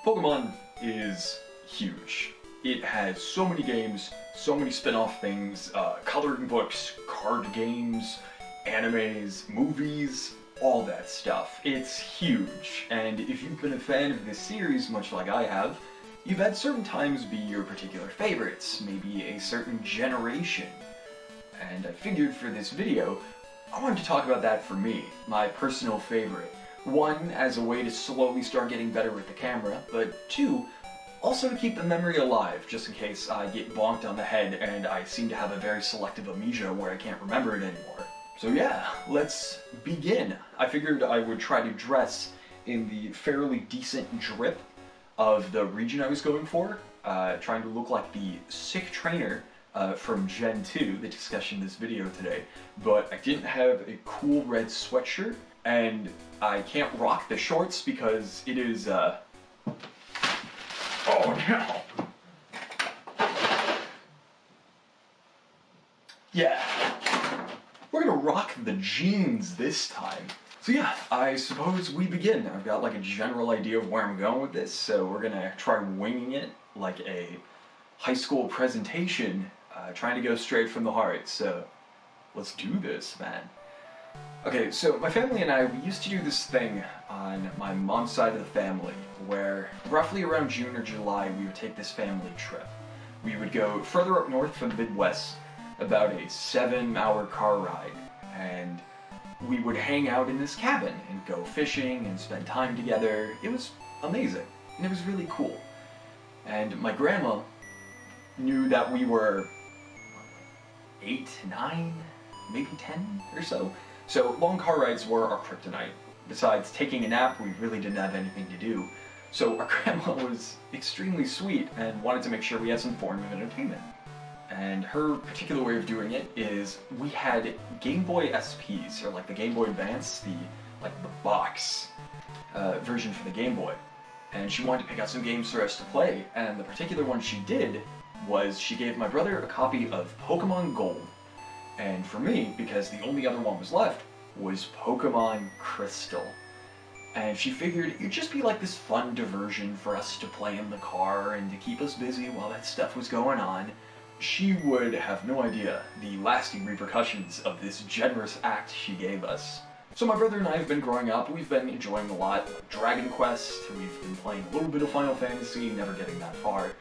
Pokemon is huge. It has so many games, so many spin-off things, coloring books, card games, animes, movies, all that stuff. It's huge, and if you've been a fan of this series, much like I have, you've had certain times be your particular favorites, maybe a certain generation. And I figured for this video, I wanted to talk about that for me, my personal favorite. One, as a way to slowly start getting better with the camera, but two, also to keep the memory alive, just in case I get bonked on the head and I seem to have a very selective amnesia where I can't remember it anymore. So yeah, let's begin. I figured I would try to dress in the fairly decent drip of the region I was going for, trying to look like the sick trainer from Gen 2, the discussion in this video today, but I didn't have a cool red sweatshirt, and I can't rock the shorts because it is, oh no! Yeah, we're gonna rock the jeans this time. So yeah, I suppose we begin. I've got like a general idea of where I'm going with this, so we're gonna try winging it like a high school presentation, trying to go straight from the heart, so let's do this, man. Okay, so my family and I, we used to do this thing on my mom's side of the family, where roughly around June or July we would take this family trip. We would go further up north from the Midwest, about a 7-hour car ride, and we would hang out in this cabin and go fishing and spend time together. It was amazing, and it was really cool. And my grandma knew that we were 8, 9, maybe 10 or so. So long car rides were our kryptonite. Besides taking a nap, we really didn't have anything to do. So our grandma was extremely sweet and wanted to make sure we had some form of entertainment. And her particular way of doing it is we had Game Boy SPs, or like the Game Boy Advance, the box version for the Game Boy. And she wanted to pick out some games for us to play, and the particular one she did was she gave my brother a copy of Pokemon Gold. And for me, because the only other one was left, was Pokemon Crystal. And she figured it'd just be like this fun diversion for us to play in the car and to keep us busy while that stuff was going on. She would have no idea the lasting repercussions of this generous act she gave us. So my brother and I have been growing up, we've been enjoying a lot of Dragon Quest, we've been playing a little bit of Final Fantasy, never getting that far.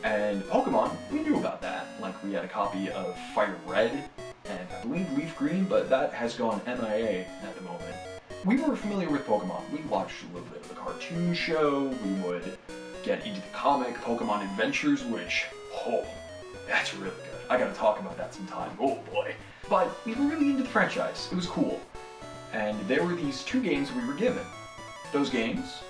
And Pokemon, we knew about that. Like, we had a copy of Fire Red, and I believe Leaf Green, but that has gone MIA at the moment. We were familiar with Pokemon. We watched a little bit of the cartoon show, we would get into the comic Pokemon Adventures, which, oh, that's really good. I gotta talk about that sometime, oh boy. But we were really into the franchise, it was cool. And there were these 2 games we were given. Those games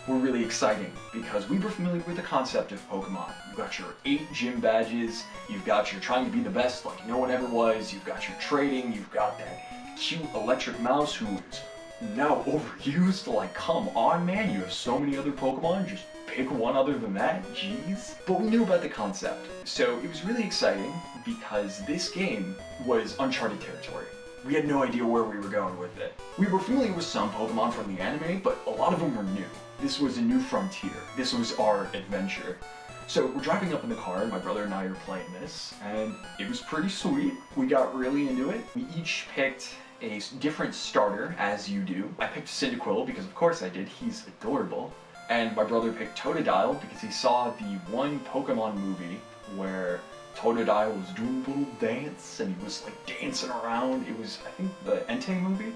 were really exciting because we were familiar with the concept of Pokemon. You've got your 8 gym badges, you've got your trying to be the best like no one ever was, you've got your trading, you've got that cute electric mouse who is now overused. Like, come on, man, you have so many other Pokemon, just pick one other than that, jeez. But we knew about the concept, so it was really exciting because this game was uncharted territory. We had no idea where we were going with it. We were familiar with some Pokemon from the anime, but a lot of them were new. This was a new frontier. This was our adventure. So we're driving up in the car, and my brother and I are playing this, and it was pretty sweet. We got really into it. We each picked a different starter, as you do. I picked Cyndaquil because of course I did, he's adorable. And my brother picked Totodile because he saw the one Pokemon movie where Totodile was doing a little dance and he was like dancing around. It was, I think, the Entei movie?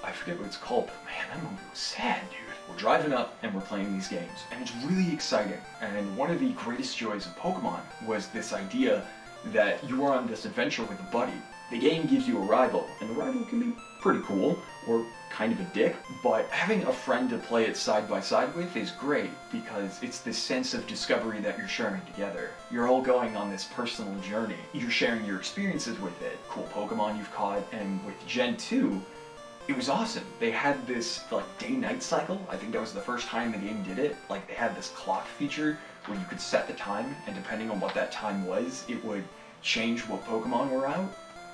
I forget what it's called, but man, that movie was sad, dude. We're driving up and we're playing these games, and it's really exciting. And one of the greatest joys of Pokemon was this idea that you are on this adventure with a buddy. The game gives you a rival, and the rival can be pretty cool, or kind of a dick, but having a friend to play it side by side with is great, because it's this sense of discovery that you're sharing together. You're all going on this personal journey. You're sharing your experiences with it, cool Pokemon you've caught, and with Gen 2, it was awesome. They had this, like, day-night cycle. I think that was the first time the game did it. Like, they had this clock feature where you could set the time, and depending on what that time was, it would change what Pokemon were out.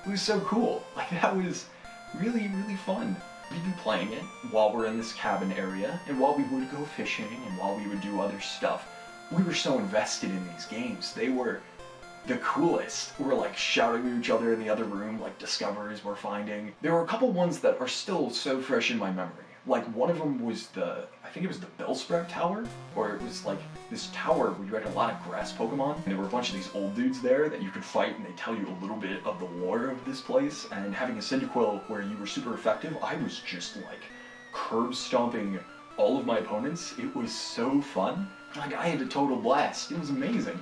It was so cool. Like, that was really, really fun. we'd be playing it while we're in this cabin area, and while we would go fishing, and while we would do other stuff, we were so invested in these games. They were the coolest. We're like shouting to each other in the other room, like discoveries we're finding. There were a couple ones that are still so fresh in my memory. Like one of them was I think it was the Bellsprout Tower, or it was like this tower where you had a lot of grass Pokemon, and there were a bunch of these old dudes there that you could fight, and they tell you a little bit of the lore of this place. And having a Cyndaquil where you were super effective, I was just like curb stomping all of my opponents. It was so fun. Like I had a total blast. It was amazing.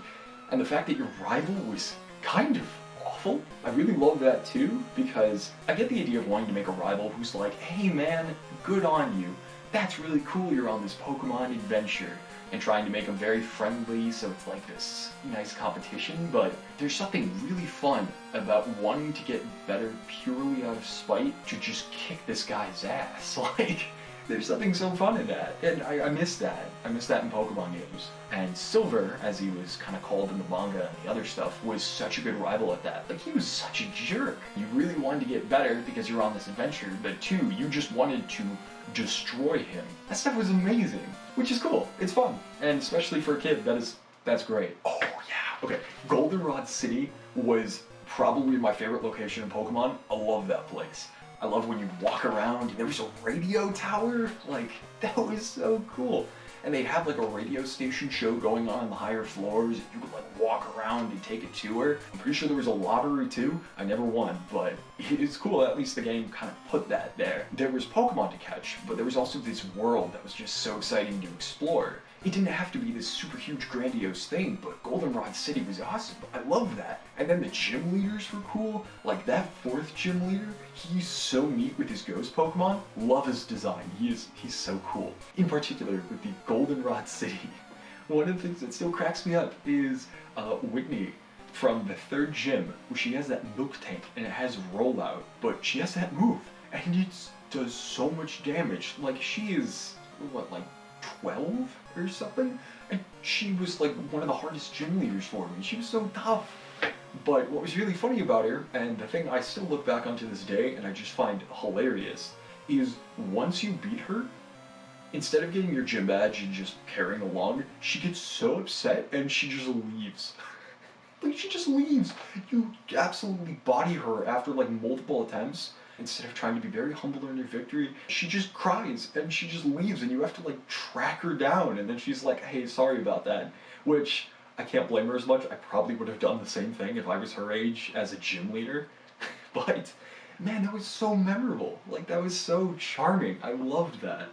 And the fact that your rival was kind of awful, I really love that too, because I get the idea of wanting to make a rival who's like, hey man, good on you. That's really cool you're on this Pokemon adventure, and trying to make them very friendly so it's like this nice competition, but there's something really fun about wanting to get better purely out of spite to just kick this guy's ass. Like, there's something so fun in that, and I miss that. I miss that in Pokemon games. And Silver, as he was kind of called in the manga and the other stuff, was such a good rival at that. Like, he was such a jerk. You really wanted to get better because you're on this adventure, but two, you just wanted to destroy him. That stuff was amazing, which is cool. It's fun, and especially for a kid, that's great. Oh yeah, okay. Goldenrod City was probably my favorite location in Pokemon. I love that place. I love when you'd walk around and there was a radio tower. Like, that was so cool. And they'd have like a radio station show going on the higher floors, and you could like walk around and take a tour. I'm pretty sure there was a lottery too. I never won, but it's cool. At least the game kind of put that there. There was Pokemon to catch, but there was also this world that was just so exciting to explore. It didn't have to be this super huge grandiose thing, but Goldenrod City was awesome. I love that. And then the gym leaders were cool. Like that fourth gym leader, he's so neat with his ghost Pokemon. Love his design. He's so cool. In particular with the Goldenrod City, one of the things that still cracks me up is Whitney from the third gym, where she has that milk tank and it has rollout, but she has that move and it does so much damage. Like, she is, what, like 12 or something, and she was like one of the hardest gym leaders for me. She was so tough. But what was really funny about her, and the thing I still look back on to this day and I just find hilarious, is once you beat her, instead of getting your gym badge and just carrying along, she gets so upset and she just leaves. Like, she just leaves. You absolutely body her after like multiple attempts. Instead of trying to be very humble in your victory, she just cries and she just leaves, and you have to like track her down, and then she's like, hey, sorry about that. Which, I can't blame her as much. I probably would have done the same thing if I was her age as a gym leader. But man, that was so memorable. Like, that was so charming. I loved that.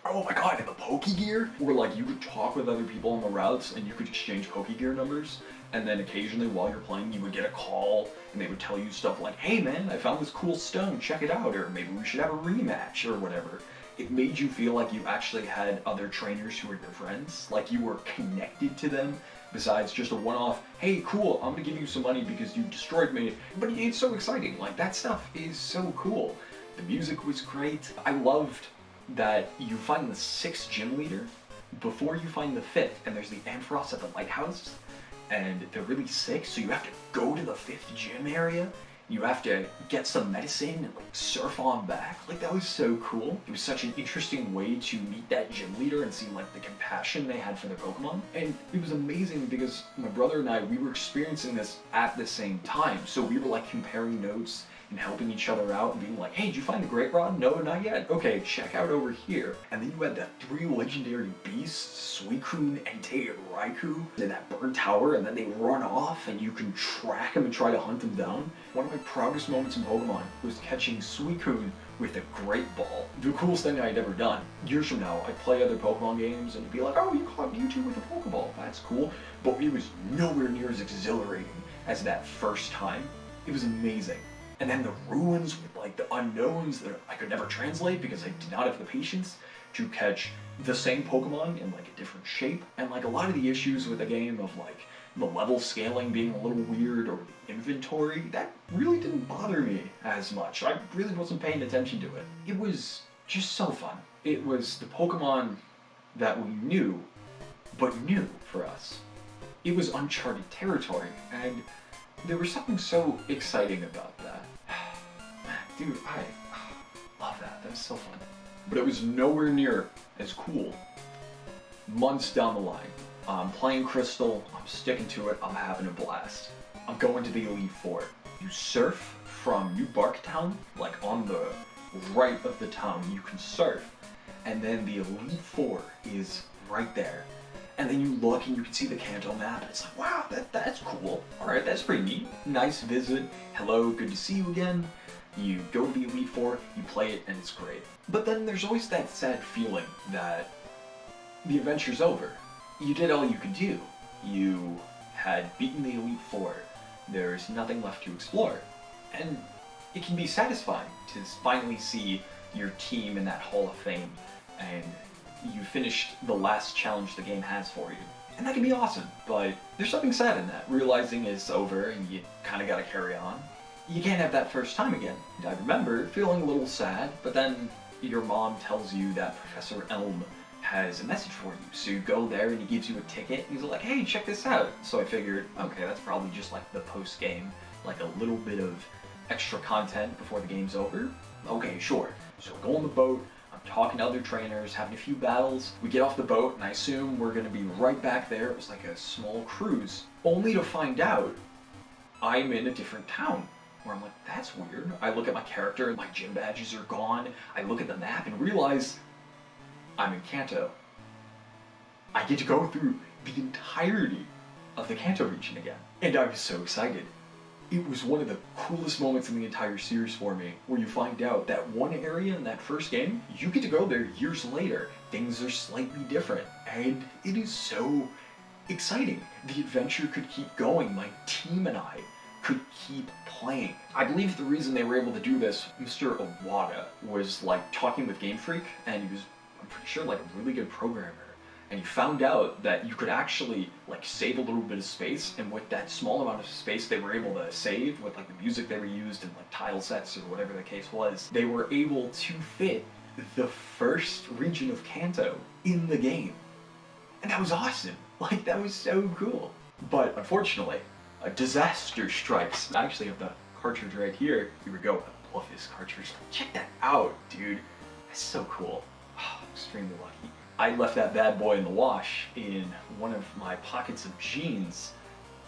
Oh my god, and the Pokegear, where like you could talk with other people on the routes and you could exchange Pokegear numbers, and then occasionally while you're playing you would get a call and they would tell you stuff like, hey man, I found this cool stone, check it out, or maybe we should have a rematch or whatever. It made you feel like you actually had other trainers who were your friends, like you were connected to them, besides just a one-off, hey cool, I'm gonna give you some money because you destroyed me. But it's so exciting, like that stuff is so cool. The music was great. I loved that you find the 6th gym leader before you find the 5th, and there's the Ampharos at the lighthouse, and they're really sick, so you have to go to the 5th gym area. You have to get some medicine and like surf on back. Like, that was so cool. It was such an interesting way to meet that gym leader and see like the compassion they had for their Pokemon. And it was amazing because my brother and I, we were experiencing this at the same time. So we were like comparing notes and helping each other out and being like, hey, did you find the Great Rod? No, not yet. Okay, check out over here. And then you had the 3 legendary beasts, Suicune, Entei, and Raikou, in that burn tower, and then they run off and you can track them and try to hunt them down. One of my proudest moments in Pokemon was catching Suicune with a Great Ball. The coolest thing I'd ever done. Years from now, I'd play other Pokemon games and it'd be like, oh, you caught Mewtwo with a Pokeball. That's cool. But it was nowhere near as exhilarating as that first time. It was amazing. And then the ruins with like the unknowns that I could never translate because I did not have the patience to catch the same Pokemon in like a different shape. And like a lot of the issues with the game of like the level scaling being a little weird, or the inventory, that really didn't bother me as much. I really wasn't paying attention to it. It was just so fun. It was the Pokemon that we knew, but new for us. It was uncharted territory, and there was something so exciting about that. Dude, was so fun. But it was nowhere near as cool. Months down the line, I'm playing Crystal, I'm sticking to it, I'm having a blast. I'm going to the Elite Four. You surf from New Barktown, like on the right of the town, you can surf. And then the Elite Four is right there. And then you look and you can see the Kanto map, and it's like, wow, that's cool. Alright, that's pretty neat. Nice visit. Hello, good to see you again. You go to the Elite Four, you play it, and it's great. But then there's always that sad feeling that the adventure's over. You did all you could do. You had beaten the Elite Four. There's nothing left to explore. And it can be satisfying to finally see your team in that Hall of Fame, and you finished the last challenge the game has for you. And that can be awesome, but there's something sad in that, realizing it's over and you kind of gotta carry on. You can't have that first time again. And I remember feeling a little sad, but then your mom tells you that Professor Elm has a message for you. So you go there and he gives you a ticket, and he's like, hey, check this out. So I figured, okay, that's probably just like the post-game, like a little bit of extra content before the game's over. Okay, sure. So we go on the boat, I'm talking to other trainers, having a few battles. We get off the boat, and I assume we're gonna be right back there. It was like a small cruise. Only to find out I'm in a different town. Where I'm like, that's weird. I look at my character and my gym badges are gone. I look at the map and realize I'm in Kanto. I get to go through the entirety of the Kanto region again. And I was so excited. It was one of the coolest moments in the entire series for me, where you find out that one area in that first game, you get to go there years later. Things are slightly different, and it is so exciting. The adventure could keep going. My team and I could keep playing. I believe the reason they were able to do this, Mr. Iwata was like talking with Game Freak, and he was, I'm pretty sure, like a really good programmer. And he found out that you could actually like save a little bit of space, and with that small amount of space they were able to save, with like the music they were used and like tile sets or whatever the case was, they were able to fit the first region of Kanto in the game. And that was awesome. Like, that was so cool. But unfortunately, a disaster strikes. I actually have the cartridge right here. Here we go. I love this cartridge. Check that out, dude. That's so cool. Oh, extremely lucky. I left that bad boy in the wash in one of my pockets of jeans,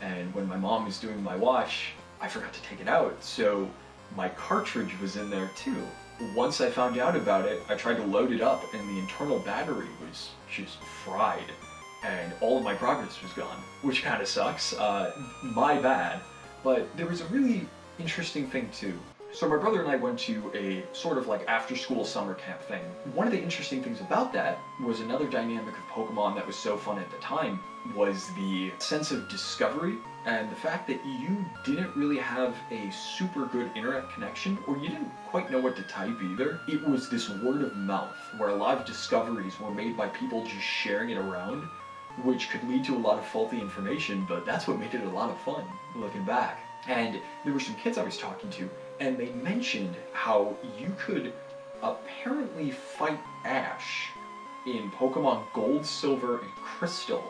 and when my mom was doing my wash, I forgot to take it out, so my cartridge was in there too. Once I found out about it, I tried to load it up, and the internal battery was just fried, and all of my progress was gone, which kind of sucks. My bad. But there was a really interesting thing too. So my brother and I went to a sort of like after-school summer camp thing. One of the interesting things about that was another dynamic of Pokemon that was so fun at the time was the sense of discovery and the fact that you didn't really have a super good internet connection, or you didn't quite know what to type either. It was this word of mouth where a lot of discoveries were made by people just sharing it around, which could lead to a lot of faulty information, but that's what made it a lot of fun looking back. And there were some kids I was talking to, and they mentioned how you could apparently fight Ash in Pokemon Gold, Silver, and Crystal,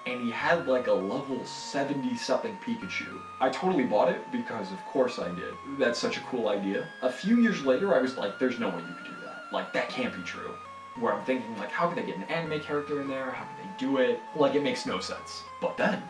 and he had like a level 70-something Pikachu. I totally bought it because of course I did. That's such a cool idea. A few years later I was like, there's no way you could do that. Like, that can't be true. Where I'm thinking like, how could they get an anime character in there? How could they do it? Like, it makes no sense. But then,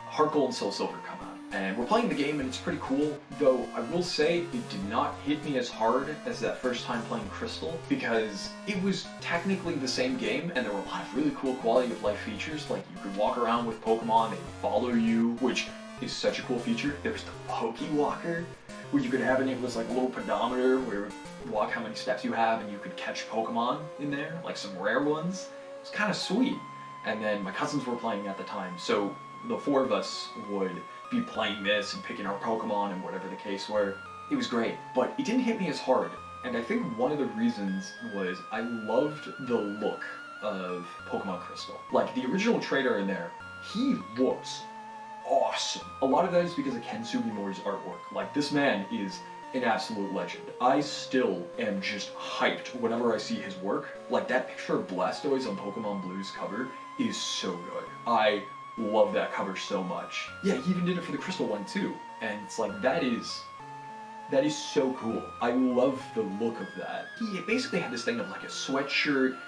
Heart Gold and Soul Silver come out. And we're playing the game and it's pretty cool, though I will say it did not hit me as hard as that first time playing Crystal, because it was technically the same game and there were a lot of really cool quality of life features, like you could walk around with Pokemon, they would follow you, which is such a cool feature. There was the Pokewalker, where you could have it was like a little pedometer where it would walk how many steps you have and you could catch Pokemon in there, like some rare ones. It's kind of sweet. And then my cousins were playing at the time, so the four of us would be playing this and picking our Pokemon and whatever the case were. It was great, but it didn't hit me as hard. And I think one of the reasons was I loved the look of Pokemon Crystal. Like, the original trainer in there, he looks awesome. A lot of that is because of Ken Sugimori's artwork. Like, this man is an absolute legend. I still am just hyped whenever I see his work. Like, that picture of Blastoise on Pokemon Blue's cover is so good. I love that cover so much. Yeah, he even did it for the Crystal one too. And it's like, that is That is so cool. I love the look of that. He basically had this thing of like a sweatshirt,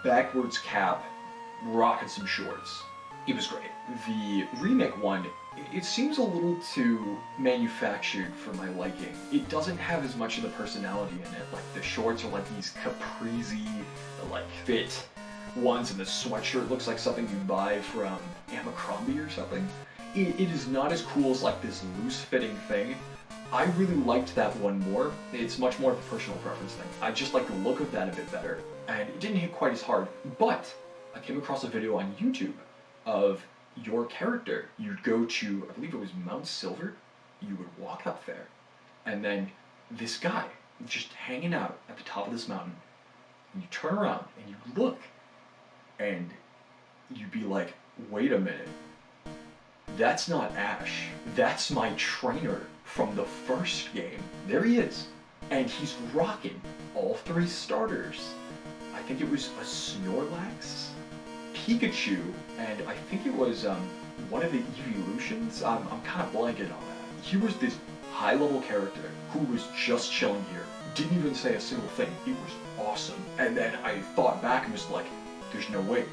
backwards cap, rocking some shorts. It was great. The remake one, it seems a little too manufactured for my liking. It doesn't have as much of the personality in it. Like the shorts are like these caprese, like fit ones, and the sweatshirt looks like something you buy from Abercrombie or something. It is not as cool as like this loose-fitting thing. I really liked that one more. It's much more of a personal preference thing. I just like the look of that a bit better, and it didn't hit quite as hard. But I came across a video on YouTube of your character. You'd go to, I believe it was Mount Silver. You would walk up there, and then this guy just hanging out at the top of this mountain. And you turn around and you look, and you'd be like, wait a minute. That's not Ash. That's my trainer from the first game. There he is. And he's rocking all 3 starters. I think it was a Snorlax, Pikachu, and I think it was one of the evolutions. I'm kind of blanking on that. He was this high-level character who was just chilling here. Didn't even say a single thing. It was awesome. And then I thought back and was like, there's no way.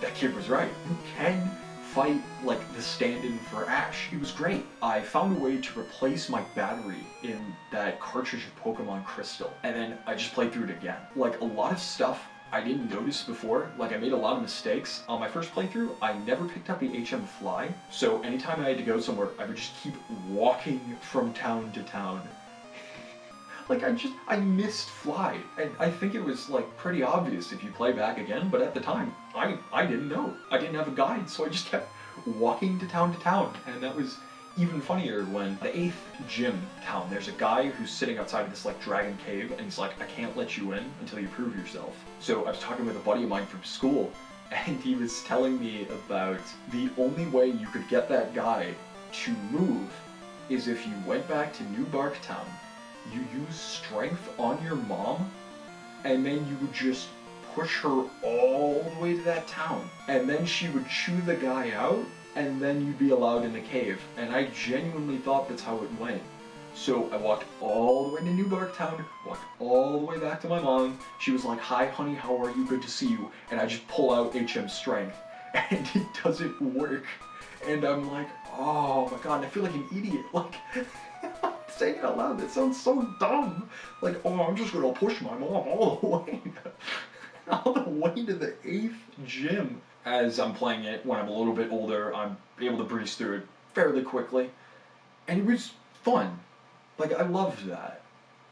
That kid was right. You can fight like the stand-in for Ash. It was great. I found a way to replace my battery in that cartridge of Pokemon Crystal, and then I just played through it again. Like a lot of stuff I didn't notice before, like I made a lot of mistakes. On my first playthrough, I never picked up the HM Fly, so anytime I had to go somewhere, I would just keep walking from town to town. Like I missed Fly, and I think it was like pretty obvious if you play back again, but at the time, I didn't know. I didn't have a guide, so I just kept walking to town, and that was even funnier when the 8th gym town, there's a guy who's sitting outside of this like dragon cave, and he's like, I can't let you in until you prove yourself. So I was talking with a buddy of mine from school, and he was telling me about the only way you could get that guy to move is if you went back to New Barktown, you use strength on your mom, and then you would just push her all the way to that town. And then she would chew the guy out, and then you'd be allowed in the cave. And I genuinely thought that's how it went. So I walked all the way to New Barktown, walked all the way back to my mom. She was like, hi honey, how are you? Good to see you. And I just pull out HM Strength, and it doesn't work. And I'm like, oh my god, and I feel like an idiot. Like, saying it out loud, that sounds so dumb. Like, oh, I'm just gonna push my mom all the way. All the way to the 8th gym. As I'm playing it, when I'm a little bit older, I'm able to breeze through it fairly quickly. And it was fun. Like, I loved that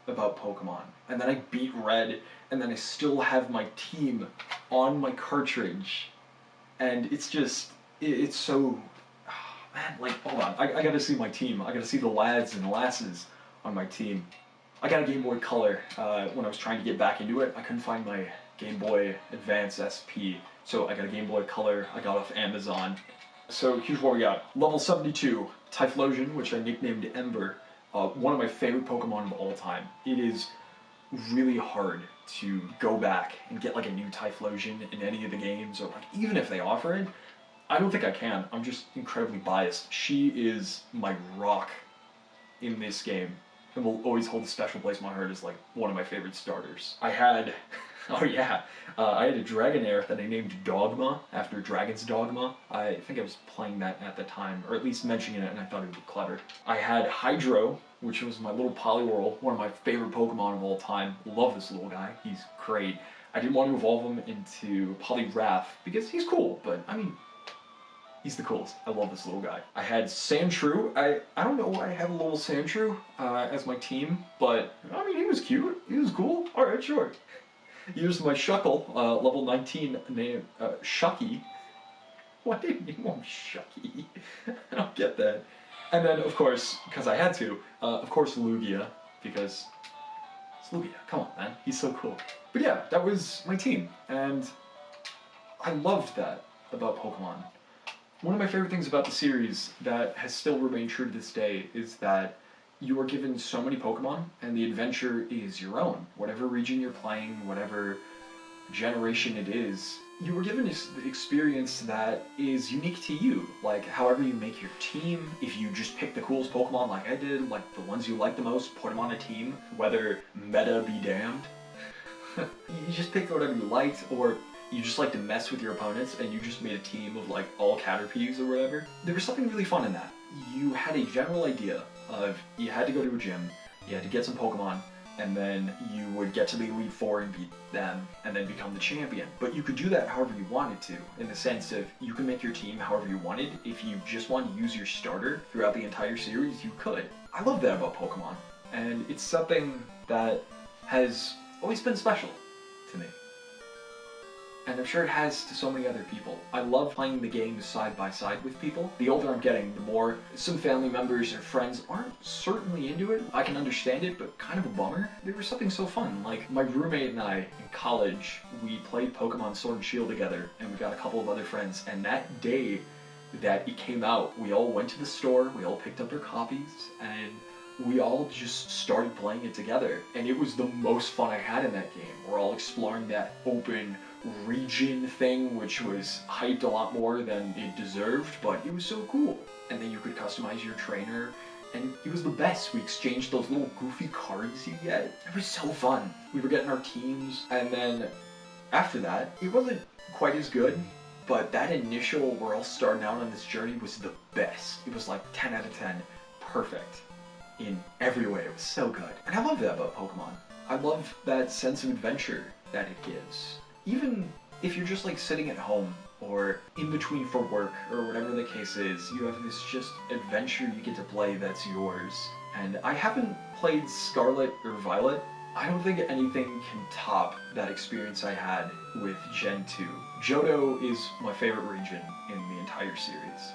about Pokemon. And then I beat Red, and then I still have my team on my cartridge. And it's just, it's so... Man, like, hold on, I gotta see my team. I gotta see the lads and lasses on my team. I got a Game Boy Color when I was trying to get back into it. I couldn't find my Game Boy Advance SP, so I got a Game Boy Color I got off Amazon. So here's what we got. Level 72, Typhlosion, which I nicknamed Ember. One of my favorite Pokemon of all time. It is really hard to go back and get like a new Typhlosion in any of the games, or like even if they offer it, I don't think I can. I'm just incredibly biased. She is my rock in this game, and will always hold a special place in my heart as like one of my favorite starters. I had, oh yeah, I had a Dragonair that I named Dogma after Dragon's Dogma. I think I was playing that at the time, or at least mentioning it, and I thought it would be clever. I had Hydro, which was my little Poliwhirl, one of my favorite Pokemon of all time. Love this little guy. He's great. I didn't want to evolve him into Poliwrath because he's cool, but I mean, he's the coolest. I love this little guy. I had Sandshrew. I don't know why I have a little Sandshrew as my team, but I mean, he was cute. He was cool. Alright, sure. Here's my Shuckle, level 19, named Shucky. Why did you name him Shucky? I don't get that. And then, of course, because I had to, of course Lugia, because it's Lugia. Come on, man. He's so cool. But yeah, that was my team, and I loved that about Pokemon. One of my favorite things about the series that has still remained true to this day is that you are given so many Pokemon, and the adventure is your own. Whatever region you're playing, whatever generation it is, you were given this experience that is unique to you. Like, however you make your team, if you just pick the coolest Pokemon like I did, like the ones you like the most, put them on a team, whether meta be damned. You just picked whatever you liked, or you just like to mess with your opponents and you just made a team of like all Caterpies or whatever. There was something really fun in that. You had a general idea of you had to go to a gym, you had to get some Pokemon, and then you would get to the Elite Four and beat them, and then become the champion. But you could do that however you wanted to, in the sense of you can make your team however you wanted. If you just want to use your starter throughout the entire series, you could. I love that about Pokemon, and it's something that has always been special to me. And I'm sure it has to so many other people. I love playing the games side by side with people. The older I'm getting, the more some family members or friends aren't certainly into it. I can understand it, but kind of a bummer. There was something so fun. Like, my roommate and I in college, we played Pokemon Sword and Shield together, and we got a couple of other friends. And that day that it came out, we all went to the store, we all picked up our copies, and we all just started playing it together. And it was the most fun I had in that game. We're all exploring that open region thing, which was hyped a lot more than it deserved, but it was so cool. And then you could customize your trainer, and it was the best. We exchanged those little goofy cards you get. It was so fun. We were getting our teams, and then after that, it wasn't quite as good, but that initial, we're all starting out on this journey, was the best. It was like 10 out of 10, perfect in every way. It was so good. And I love that about Pokemon. I love that sense of adventure that it gives. Even if you're just like sitting at home or in between for work or whatever the case is, you have this just adventure you get to play that's yours. And I haven't played Scarlet or Violet. I don't think anything can top that experience I had with Gen 2. Johto is my favorite region in the entire series.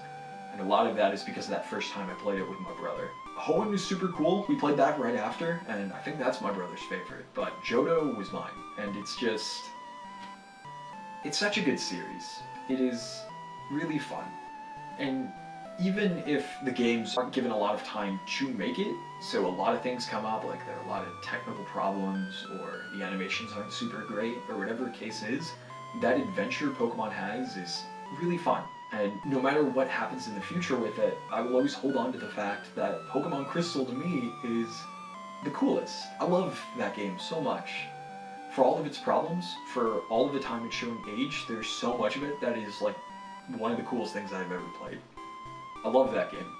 And a lot of that is because of that first time I played it with my brother. Hoenn is super cool. We played that right after, and I think that's my brother's favorite. But Johto was mine, and it's such a good series. It is really fun. And even if the games aren't given a lot of time to make it, so a lot of things come up, like there are a lot of technical problems, or the animations aren't super great, or whatever the case is, that adventure Pokemon has is really fun. And no matter what happens in the future with it, I will always hold on to the fact that Pokemon Crystal to me is the coolest. I love that game so much. For all of its problems, for all of the time it's shown age, there's so much of it that is like one of the coolest things I've ever played. I love that game.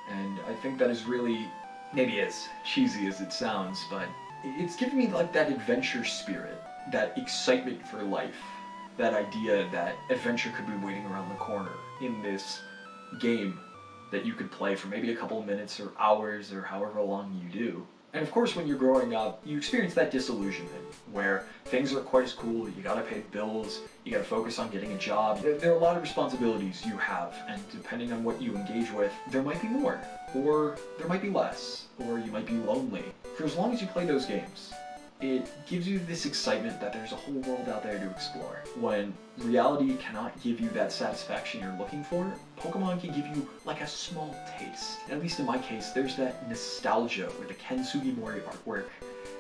And I think that is really, maybe as cheesy as it sounds, but it's given me like that adventure spirit, that excitement for life, that idea that adventure could be waiting around the corner in this game that you could play for maybe a couple of minutes or hours or however long you do. And of course, when you're growing up, you experience that disillusionment where things aren't quite as cool, you gotta pay bills, you gotta focus on getting a job. There are a lot of responsibilities you have, and depending on what you engage with, there might be more, or there might be less, or you might be lonely. For as long as you play those games, it gives you this excitement that there's a whole world out there to explore. When reality cannot give you that satisfaction you're looking for, Pokemon can give you like a small taste. At least in my case, there's that nostalgia with the Ken Sugimori artwork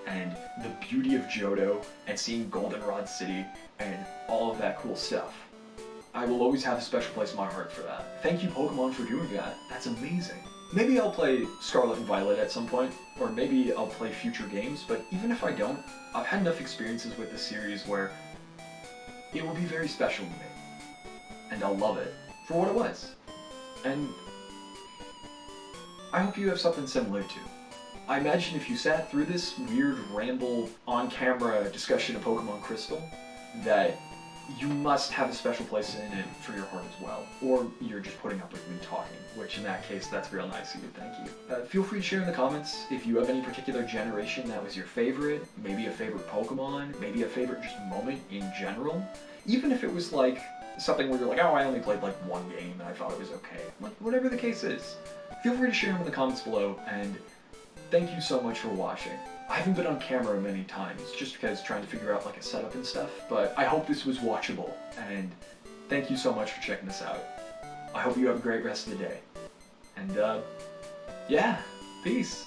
and the beauty of Johto and seeing Goldenrod City and all of that cool stuff. I will always have a special place in my heart for that. Thank you, Pokemon, for doing that. That's amazing. Maybe I'll play Scarlet and Violet at some point, or maybe I'll play future games, but even if I don't, I've had enough experiences with this series where it will be very special to me. And I'll love it for what it was. And I hope you have something similar too. I imagine if you sat through this weird ramble on-camera discussion of Pokemon Crystal, that you must have a special place in it for your heart as well. Or you're just putting up with me talking, which in that case, that's real nice of you, thank you. Feel free to share in the comments if you have any particular generation that was your favorite, maybe a favorite Pokemon, maybe a favorite just moment in general. Even if it was like something where you're like, oh, I only played like one game and I thought it was okay. Like, whatever the case is, feel free to share them in the comments below, and thank you so much for watching. I haven't been on camera many times, just because trying to figure out like a setup and stuff, but I hope this was watchable, and thank you so much for checking this out. I hope you have a great rest of the day. And yeah, peace.